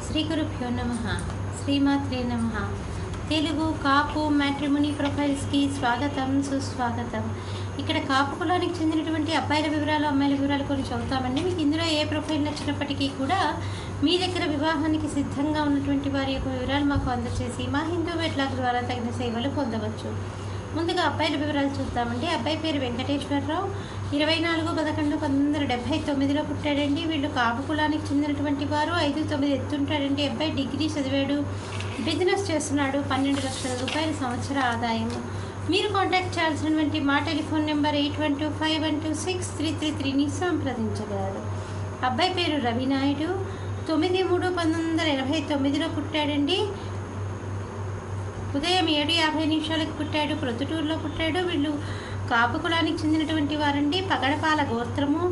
శ్రీ గురుభ్యో నమః. శ్రీమాత్రే నమః. తెలుగు కాపు మ్యాట్రిమోనీ ప్రొఫైల్స్కి స్వాగతం, సుస్వాగతం. ఇక్కడ కాపు కులానికి చెందినటువంటి అబ్బాయిల వివరాలు, అమ్మాయిల వివరాలు కొన్ని చదువుతామండి. మీకు ఇందులో ఏ ప్రొఫైల్ నచ్చినప్పటికీ కూడా మీ దగ్గర వివాహానికి సిద్ధంగా ఉన్నటువంటి వారి యొక్క వివరాలు మాకు అందజేసి మా హిందూ వెట్లాగ్ ద్వారా తగిన సేవలు పొందవచ్చు. ముందుగా అబ్బాయిల వివరాలు చూద్దామండి. అబ్బాయి పేరు వెంకటేశ్వరరావు, 24/11/1979లో పుట్టాడండి. వీళ్ళు కాపు కులానికి చెందినటువంటి వారు. 5'9" ఎత్తుంటాడండి. అబ్బాయి డిగ్రీ చదివాడు, బిజినెస్ చేస్తున్నాడు. 12 లక్షల రూపాయల సంవత్సర ఆదాయం. మీరు కాంటాక్ట్ చేయాల్సినటువంటి మా టెలిఫోన్ నెంబర్ 8125126333ని సంప్రదించగలరు. అబ్బాయి పేరు రవినాయుడు, 9/3/1989లో పుట్టాడండి. ఉదయం 7:50 పుట్టాడు. ప్రొద్దుటూరులో పుట్టాడు. వీళ్ళు కాపు కులానికి చెందినటువంటి వారండి. పగడపాల గోత్రము,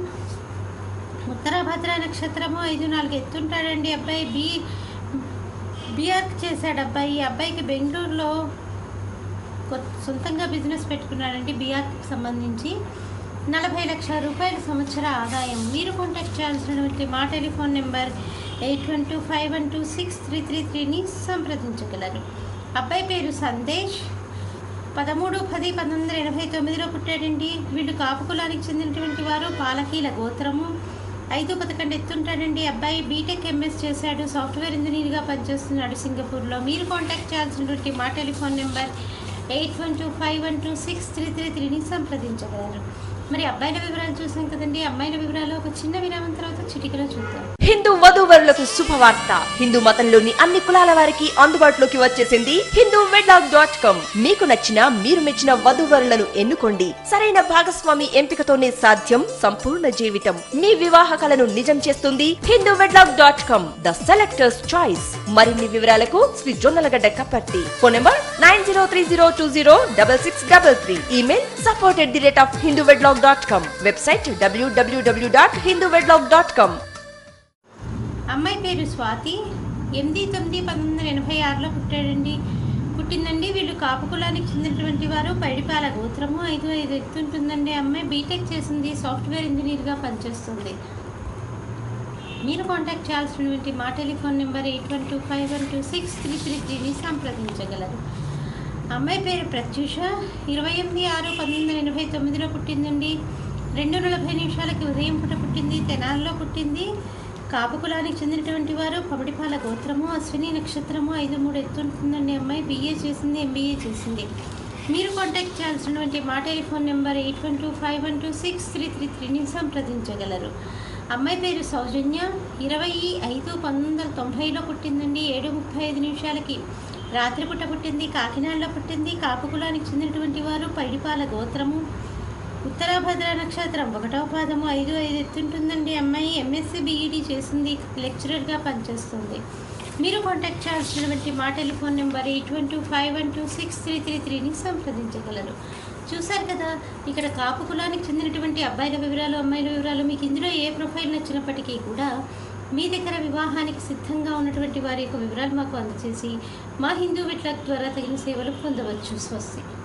ఉత్తరాభద్ర నక్షత్రము, 5'4" ఎత్తుంటాడండి. అబ్బాయి బీఆర్క్ చేశాడు. అబ్బాయికి బెంగళూరులో సొంతంగా బిజినెస్ పెట్టుకున్నాడండి. బీఆర్కి సంబంధించి 40 లక్షల రూపాయల సంవత్సర ఆదాయం. మీరు కాంటాక్ట్ చేయాల్సినటువంటి మా టెలిఫోన్ నెంబర్ 8125126333ని సంప్రదించగలరు. అబ్బాయి పేరు సందేశ్, 13/10/1989లో పుట్టాడండి. వీళ్ళు కాపు కులానికి చెందినటువంటి వారు. పాలకీల గోత్రము, 5'11" ఎత్తుంటాడండి. అబ్బాయి బీటెక్ ఎంఎస్ చేశాడు. సాఫ్ట్వేర్ ఇంజనీర్గా పనిచేస్తున్నాడు సింగపూర్లో. మీరు కాంటాక్ట్ చేయాల్సినటువంటి మా టెలిఫోన్ నెంబర్ 8125126333ని సంప్రదించగలరు. మరి అబ్బాయిల వివరాలు చూసాం కదండి. అమ్మాయిల వివరాలు ఒక చిన్న విరామం తర్వాత చిటికలో చూద్దాం. హిందూ వధూవరులకు శుభవార్త. హిందూ మతంలోని అన్ని కులాల వారికి అందుబాటులోకి వచ్చేసింది hinduwedlog.com. మీకు నచ్చిన, మీరు మెచ్చిన వధూవరులను ఎన్నుకోండి. సరైన భాగస్వామి ఎంపికతోనే సాధ్యం సంపూర్ణ జీవితం. మీ వివాహ కలను నిజం చేస్తుంది hinduwedlog.com, ద సెలెక్టర్స్ చాయిస్. మరిన్ని వివరాలకు Shri Jonnalagadda Kapparthi. Phone number 9030206633. Email support@hinduwedlog.com. Website www.hinduwedlog.com. అమ్మాయి పేరు స్వాతి, 8/9/1986లో పుట్టిందండి. వీళ్ళు కాపు కులానికి చెందినటువంటి వారు. పైడిపాల గోత్రము, 5'5" ఎత్తుంటుందండి. అమ్మాయి బీటెక్ చేసింది, సాఫ్ట్వేర్ ఇంజనీర్గా పనిచేస్తుంది. మీరు కాంటాక్ట్ చేయాల్సినటువంటి మా టెలిఫోన్ నెంబర్ 8125126333ని సంప్రదించగలరు. అమ్మాయి పేరు ప్రత్యూష, 28/6/1989లో పుట్టిందండి. 2:40 ఉదయం పూట పుట్టింది. తెనాల్లో పుట్టింది. కాపు కులానికి చెందినటువంటి వారు. పమిడిపాల గోత్రము, అశ్విని నక్షత్రము, 5'3" ఎత్తుంటుందండి. అమ్మాయి BA చేసింది, MBA చేసింది. మీరు కాంటాక్ట్ చేయాల్సినటువంటి మా టెలిఫోన్ నెంబర్ 8125126333ని సంప్రదించగలరు. అమ్మాయి పేరు సౌజన్య, 20/5/1990లో పుట్టిందండి. 7:35 రాత్రిపూట పుట్టింది. కాకినాడలో పుట్టింది. కాపు కులానికి చెందినటువంటి వారు. పైడిపాల గోత్రము, ఉత్తరాభద్ర నక్షత్రం, 1వ పాదము, 5'5" ఎత్తుంటుందండి. అమ్మాయి MSc BEd చేసింది, లెక్చరర్గా పనిచేస్తుంది. మీరు కాంటాక్ట్ చేయాల్సినటువంటి మా టెలిఫోన్ నెంబర్ 8125126333ని సంప్రదించగలరు. చూశారు కదా, ఇక్కడ కాపు కులానికి చెందినటువంటి అబ్బాయిల వివరాలు, అమ్మాయిల వివరాలు. మీకు ఇందులో ఏ ప్రొఫైల్ నచ్చినప్పటికీ కూడా మీ దగ్గర వివాహానికి సిద్ధంగా ఉన్నటువంటి వారి యొక్క వివరాలు మాకు అందజేసి మా హిందూ వెట్లాగ్ ద్వారా తగిన సేవలు పొందవచ్చు. స్వస్తి.